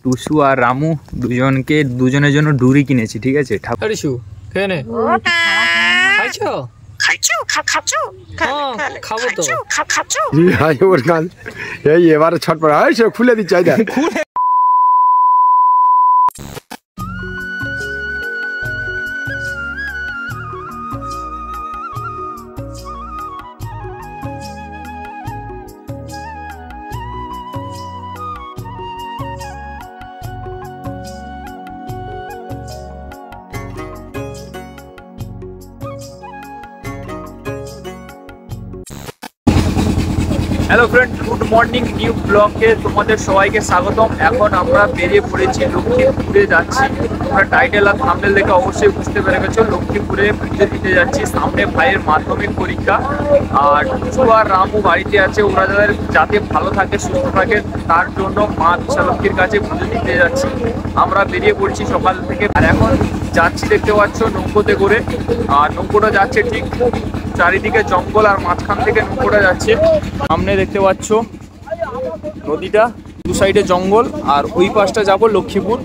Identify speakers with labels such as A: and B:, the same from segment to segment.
A: টুসু আর রামু দুজনের জন্য ডুরি কিনেছি, ঠিক আছে?
B: এবারে ছটপট খুলে দিচ্ছে।
A: Hello friend, good morning. New ব্লগে তোমাদের সবাইকে স্বাগতম। এখন আমরা বেরিয়ে পড়েছি, লক্ষ্মীপুরে যাচ্ছি। তোমরা টাইটেল আর থাম্বনেল দেখে অবশ্যই বুঝতে পেরে গেছো লক্ষ্মীপুরে পুজো দিতে যাচ্ছি। সামনে ভাইয়ের মাধ্যমিক পরীক্ষা, আর টুসু আর রামু বাড়িতে আছে। ওরা যাতে ভালো থাকে, সুস্থ থাকে, তার জন্য মা বিশালক্ষীর কাছে পুজো দিতে যাচ্ছি। আমরা বেরিয়ে পড়ছি সকাল থেকে, আর এখন যাচ্ছি দেখতে পাচ্ছ নৌকোতে করে। আর নৌকোটা যাচ্ছে ঠিক চারিদিকে জঙ্গল, আর মাঝখান থেকে নৌকোটা যাচ্ছে। সামনে দেখতে পাচ্ছ নদীটা, দু সাইডে জঙ্গল, আর ওই পাশটা যাব লক্ষ্মীপুর।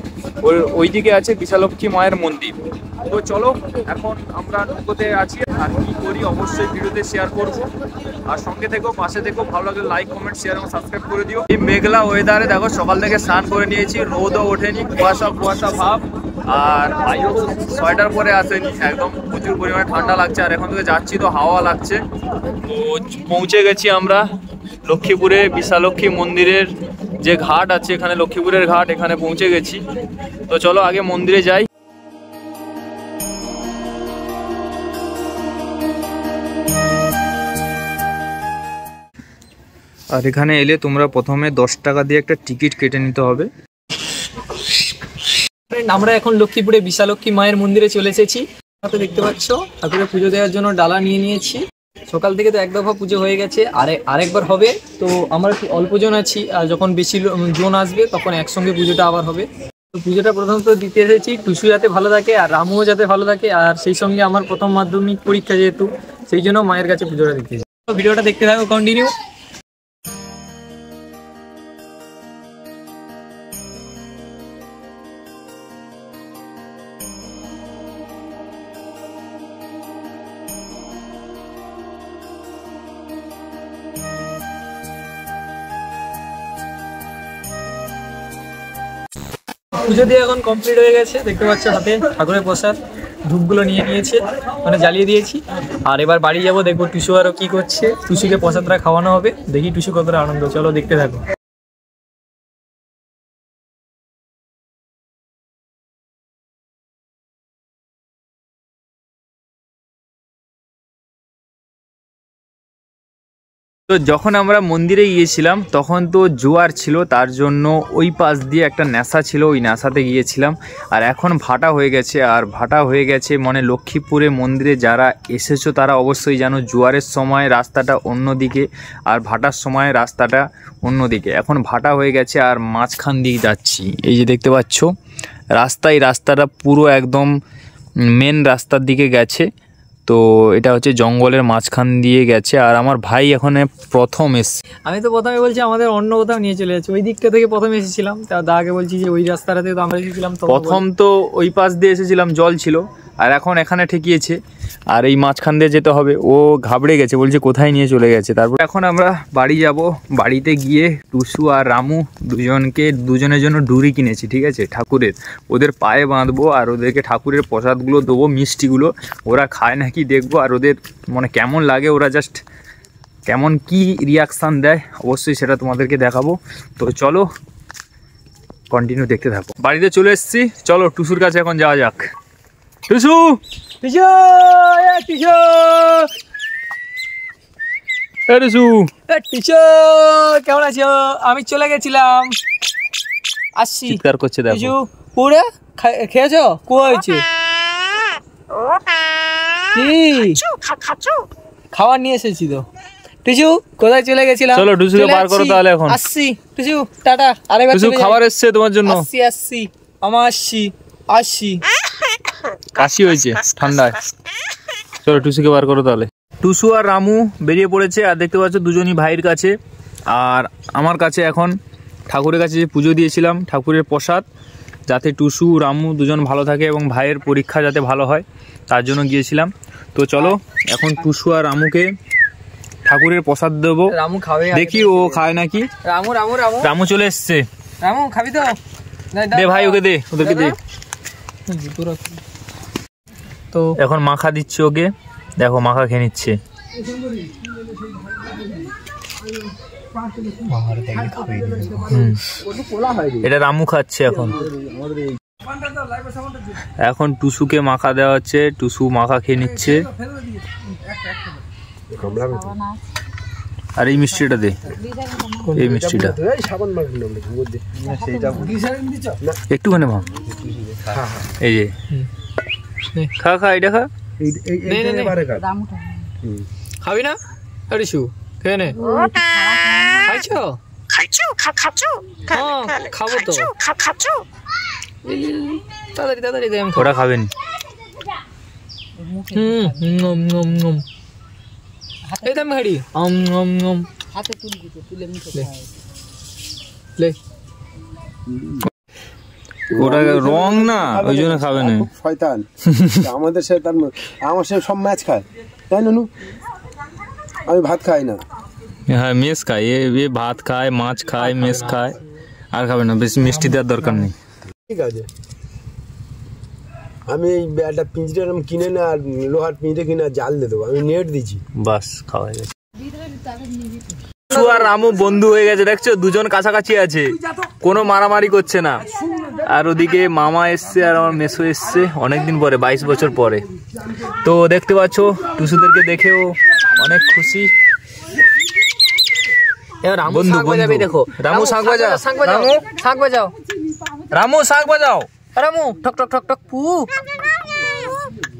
A: ওইদিকে আছে বিশালক্ষী মায়ের মন্দির। তো চলো, এখন আমরা নৌকোতে আছি, আর কি করি অবশ্যই ভিডিওতে শেয়ার করবো। আর সঙ্গে থেকো, পাশে থেকো। ভালো লাগলে লাইক, কমেন্ট, শেয়ার এবং সাবস্ক্রাইব করে দিও। এই মেঘলা ওয়েদারে দেখো, সকাল থেকে স্নান করে নিয়েছি, রোদও ওঠেনি, কুয়াশা ভাব। আর ভাইও সোয়েটার পরে আসেনি, একদম প্রচুর পরিমাণে ঠান্ডা লাগছে। আর এখন থেকে যাচ্ছি তো হাওয়া লাগছে। তো পৌঁছে গেছি আমরা লক্ষ্মীপুরে, বিশালক্ষী মন্দিরের যে ঘাট আছে এখানে, লক্ষ্মীপুরের ঘাট, এখানে পৌঁছে গেছি। তো চলো আগে মন্দিরে যাই। আর এখানে এলে তোমরা প্রথমে 10 টাকা দিয়ে একটা টিকিট কেটে নিতে হবে।
C: আমরা এখন লক্ষ্মীপুরে বিশালক্ষী মায়ের মন্দিরে চলে এসেছি। দেখতে পাচ্ছ ঠাকুরের পুজো দেওয়ার জন্য ডালা নিয়ে নিয়েছি। সকাল থেকে তো এক দফা পুজো হয়ে গেছে, আরেকবার হবে। তো আমরা একটু অল্প জন আছি, আর যখন বেশি জন আসবে তখন একসঙ্গে পুজোটা আবার হবে। তো পুজোটা প্রথমত দিতে এসেছি টুসু যাতে ভালো থাকে, আর রামুও যাতে ভালো থাকে, আর সেই সঙ্গে আমার প্রথম মাধ্যমিক পরীক্ষা যেহেতু, সেই জন্য মায়ের কাছে পুজোটা দিতে এসেছি। তো ভিডিওটা দেখতে থাকো কন্টিনিউ। পুজো দিয়ে এখন কমপ্লিট হয়ে গেছে, দেখতে পাচ্ছ হাতে ঠাকুরের প্রসাদ ধূপগুলো নিয়ে নিয়েছে, মানে জ্বালিয়ে দিয়েছি। আর এবার বাড়ি যাবো, দেখবো টুসু আরও কি করছে। টুসুকে প্রসাদটা খাওয়ানো হবে, দেখি টুসু কতটা আনন্দ। চলো দেখতে থাকো।
A: তো যখন আমরা মন্দিরে গিয়েছিলাম তখন তো জোয়ার ছিল, তার জন্য ওই পাশ দিয়ে একটা নেশা ছিল, ওই নেশাতে গিয়েছিলাম। আর এখন ভাটা হয়ে গেছে, আর ভাটা হয়ে গেছে মানে লক্ষ্মীপুরে মন্দিরে যারা এসেছো তারা অবশ্যই জানো, জোয়ারের সময় রাস্তাটা অন্যদিকে, আর ভাটার সময় রাস্তাটা অন্যদিকে। এখন ভাটা হয়ে গেছে, আর মাঝখান দিয়ে যাচ্ছি। এই যে দেখতে পাচ্ছ রাস্তাটা পুরো একদম মেন রাস্তার দিকে গেছে। তো এটা হচ্ছে জঙ্গলের মাঝখান দিয়ে গেছে। আর আমার ভাই এখন প্রথম এসছে।
C: আমি তো প্রথমে বলছি আমাদের অন্য কোথাও নিয়ে চলে যাচ্ছে, ওই দিকটা থেকে প্রথমে এসেছিলাম। তা দাকে বলছি যে ওই রাস্তাটা থেকে তো আমরা এসেছিলাম।
A: প্রথম তো ওই পাশ দিয়ে এসেছিলাম, জল ছিল, আর এখন এখানে ঠেকিয়েছে, আর এই মাঝখান দিয়ে যেতে হবে। ও ঘাবড়ে গেছে, বলছে কোথায় নিয়ে চলে গেছে। তারপর এখন আমরা বাড়ি যাব। বাড়িতে গিয়ে টুসু আর রামু দুজনের জন্য ডুরি কিনেছি, ঠিক আছে, ঠাকুরের। ওদের পায়ে বাঁধবো, আর ওদেরকে ঠাকুরের প্রসাদগুলো দেবো, মিষ্টিগুলো। ওরা খায় নাকি দেখবো, আর ওদের মানে কেমন লাগে, ওরা জাস্ট কেমন কি রিয়াকশান দেয় অবশ্যই সেটা তোমাদেরকে দেখাবো। তো চলো কন্টিনিউ দেখতে থাকো। বাড়িতে চলে এসেছি, চলো টুসুর কাছে এখন যাওয়া যাক। টুসু, টুসু, টুসু, টুসু,
C: টুসু, কেমন আছো? আমি চলে গেছিলাম, আসছি।
A: চিৎকার করছে দেখো।
C: টুসু পুরো খেয়েছো? কুয়া হয়েছে কি? খাবার নিয়ে এসেছি তো। টুসু কোথায় চলে গেছিলাম?
A: চলো টুসুকে বার করো তাহলে এখন।
C: আসছি টুসু, টাটা। আরেকবার
A: টুসু খাবার এসছে তোমার জন্য।
C: আসছি আমার আসছি।
A: কাশি হয়েছে ঠান্ডায়। চলো টুসুকে বার করো তাহলে। টুসু আর রামু বেরিয়ে পড়েছে, আর দেখতে পাচ্ছ দুজনই ভাইয়ের কাছে। আর আমার কাছে এখন ঠাকুরের কাছে যে পুজো দিয়েছিলাম, ঠাকুরের প্রসাদ, যাতে টুসু রামু দুজন ভালো থাকে এবং ভাইয়ের পরীক্ষা যাতে ভালো হয় তার জন্য গিয়েছিলাম। তো চলো এখন টুসু আর রামুকে ঠাকুরের প্রসাদ দেবো,
C: রামু খাবে,
A: দেখি ও খায় নাকি।
C: রামু রামু রামু
A: রামু চলে এসছে,
C: রামু খাবি তো?
A: দে ভাই ওকে দে, ওদেরকে দে।
C: তো
A: এখন মাখা দিচ্ছে ওকে, দেখো মাখা খেয়ে নিচ্ছে। এটা রামু খাচ্ছে এখন। এখন টুসুকে মাখা দেওয়া হচ্ছে, টুসু মাখা খেয়ে নিচ্ছে। আর এই মিষ্টিটা দে, এই মিষ্টিটা একটুখানি মা, এই যে খা খা, এটা খা।
C: খাবি না? আরে শু খেয়ে নে। খাইছো? খাবো তো, তাড়াতাড়ি তাড়াতাড়ি দে।
A: ওরা খাবেন।
C: এই দাম হাড়ি লে।
A: ওটা রং না, ওই জন্য খাবে না।
B: শয়তান আমাদের সাথে, তার আমার সাথে সব ম্যাচ খায়, তাই না? আমি ভাত খাই না।
A: হ্যাঁ মেস খায়, এ ভাত খায়, মাছ খায়, মেস খায়, আর খাবে না। বেশি মিষ্টি দেওয়ার দরকার নেই।
B: ঠিক আছে, আমি একটা পিঞ্জরা কিনে না, আর লোহার পিঞ্জরা কিনে জাল দিয়ে দেবো। আমি নেট দিচ্ছি,
A: বাস খাওয়া হয়ে গেছে। আর রামু বন্ধু হয়ে গেছে, দেখছো দুজন কাছাকাছি আছে, কোনো মারামারি করছে না। আর ওদিকে মামা এসছে আর আমার মেসো এসছে অনেকদিন পরে, 22 বছর পরে। তো দেখতে পাচ্ছ টুসুদেরকে দেখেও অনেক খুশি। বন্ধু বন্ধু দেখো, রামু শাঁখ বাজাও,
C: শাঁখ বাজাও,
A: রামু শাঁখ বাজাও,
C: রামু ঠক ঠক ঠক ঠক পু,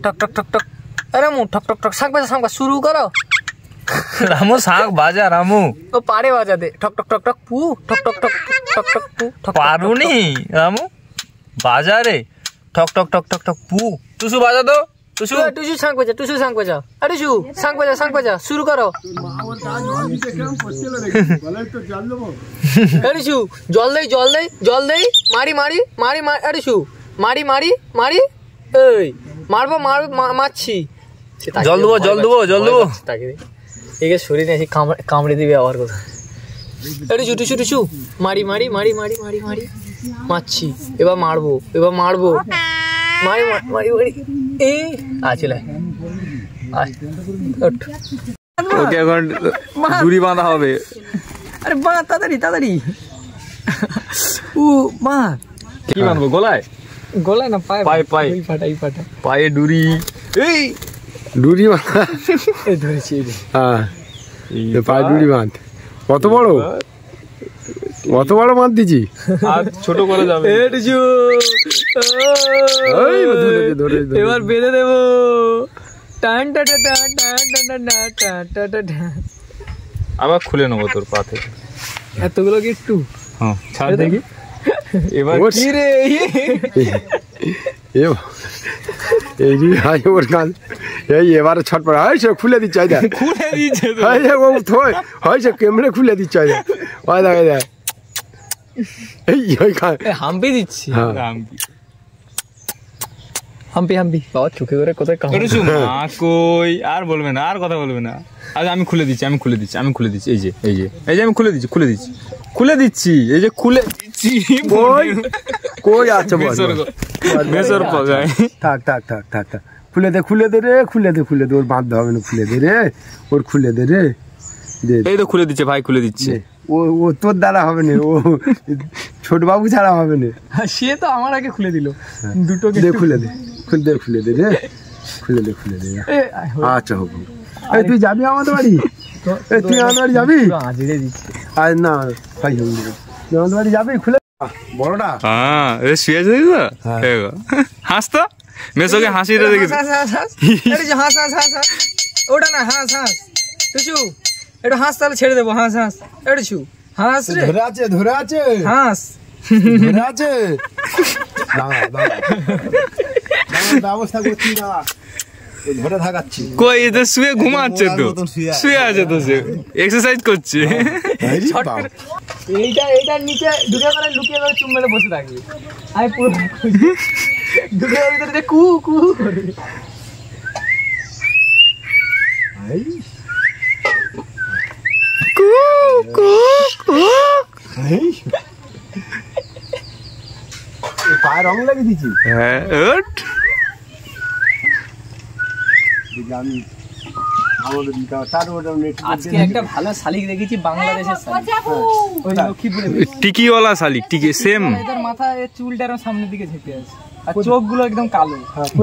C: ঠক ঠক ঠক ঠক, রামু ঠক ঠক ঠক, শাঁখ বাজা, শাঁখ বাজা শুরু করো।
A: রামু শাঁখ বাজা, রামু
C: ও পারে বাজাতে, ঠক ঠক ঠক ঠক পু, ঠক ঠক ঠক ঠক ঠক পু।
A: পারুনি রামু বাজারে, ঠক ঠক ঠক ঠক ঠক পু। টুসু বাজা তো, টুসু
C: টুসু শাঁখ বাজা, টুসু শাঁখ বাজা, আরে টুসু শাঁখ বাজা, শাঁখ বাজা শুরু করো। আরে টুসু জল দেই, জল দেই, জল দেই, মারি মারি মারি মারি, আরে টুসু মারি মারি মারি, এই মারবো মারছি।
A: জল দেবো, জল দেবো, জল দেবো।
C: একে শরীরে এসে কামড়ে দিবে আবার কোথাও। আরে টুসু টুসু টুসু মারি মারি মারি মারি মারি মারি মারছি, এবার মারবো, এবার মারবো, মারি মারি মারি। এই আছিলা
A: ওকে এখন দড়ি বাঁধা হবে।
C: আরে বাঁ তাড়াতাড়ি তাড়াতাড়ি। ও মা
A: কি বাঁধবো গলায়?
C: গলায় না, পায়ে
A: পায়ে, পায়ে
C: ফাটাই ফাটা,
A: পায়ে ডুরি। এই
B: ডুরি বাঁধা,
C: এই ধরেছি।
B: হ্যাঁ পায়ে ডুরি বাঁধ। কত বড়, কত বড় বাঁধ দিচ্ছি,
A: আর ছোট করে যাবে।
C: এবার বেঁধে দেবো। টান টা টা টান টান টান টান টান টান টান।
A: আবার খুলে নেবো তোর পা থেকে।
C: এতগুলো কি একটু?
A: হ্যাঁ ছাড় দেখি। এবার
C: কি রে
B: ওর কাল এই এবারে ছটপট হয়েছে, খুলে দিচ্ছে,
A: খুলে দিচ্ছে
B: হয়েছে কেমনে খুলে দিচ্ছে, ওই দেখ দেখ এই
C: হাম্পি দিচ্ছি,
A: রামকি
C: হাম্পি হাম্পি। বাবা চোখে করে কোথায়
A: কই আর বলবে না, আর কথা বলবে না। আচ্ছা আমি খুলে দিচ্ছি, আমি খুলে দিচ্ছি, আমি খুলে দিচ্ছি। এই যে এই যে এই যে আমি খুলে দিচ্ছি, খুলে দিচ্ছি, খুলে দিচ্ছি, এই যে খুলে দিচ্ছি।
B: কই আছে
A: বেসর পাগায়।
B: থাক থাক থাক থাক থাক, খুলে দে, খুলে দে রে, খুলে দে, খুলে দে, ওর বাঁধতে হবে না, খুলে দে রে, ওর খুলে দে রে।
A: এই তো খুলে দিচ্ছে ভাই, খুলে দিচ্ছে।
B: ও তোর দ্বারা হবে না, ও ছোট বাবু ছাড়া হবে না।
C: সে তো আমার আগে খুলে দিল দুটো।
B: দে খুলে দে, খুলে দে, খুলে দে রে, খুলে দে, খুলে দে। আচ্ছা হোক, এই তুই যাবি আমাদের বাড়ি? তুই আমাদের বাড়ি যাবি? আর না ভাই আমাদের বাড়ি যাবি? খুলে বড়টা,
A: হ্যাঁ শুয়ে আছে তো, হাস তো মেসোকে হাসিটা দেখি।
C: হাঁস হাঁস হাঁস হাঁস, ওটা না হাঁস হাঁস। টুসু একটু হাঁস, তাহলে ছেড়ে দেবো। হাঁস হাঁস, একটু টুসু হাঁস রে,
B: ধরে আছে, ধরে আছে,
C: হাঁস
B: ধরে আছে। ব্যবস্থা করছি, ধরে থাকাচ্ছি।
D: কই এতে শুয়ে ঘুমাচ্ছে তো, শুয়ে আছে তো, সে এক্সারসাইজ করছে।
C: এইটার নিচে ঢুকে করে লুকিয়ে করে চুম মেরে বসে থাকি। আমি পুরো ঢুকে ভিতরে কু কু করে
D: কু কু কু।
B: পায়ে রং লাগিয়ে দিচ্ছি।
D: হ্যাঁ ওঠ।
B: আমি আমাদের তার
C: আজকে একটা ভালো শালিক দেখেছি, বাংলাদেশের শালিক, ওই লক্ষ্মীপুরে।
D: টিকিওয়ালা শালিক, টিকি সেম।
C: এদের মাথায় চুলটা এরকম সামনের দিকে ঝেঁকে আছে, আর চোখগুলো একদম কালো।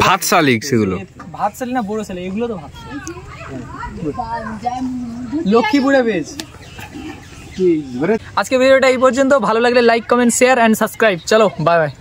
D: ভাত শালিক সেগুলো।
C: ভাত শালিক না বড় শালিক, এগুলো তো ভাত শালিক। লক্ষ্মীপুরে বেশ। আজকে ভিডিওটা এই পর্যন্ত, ভালো লাগলে like comment share and subscribe. চলো বাই বাই।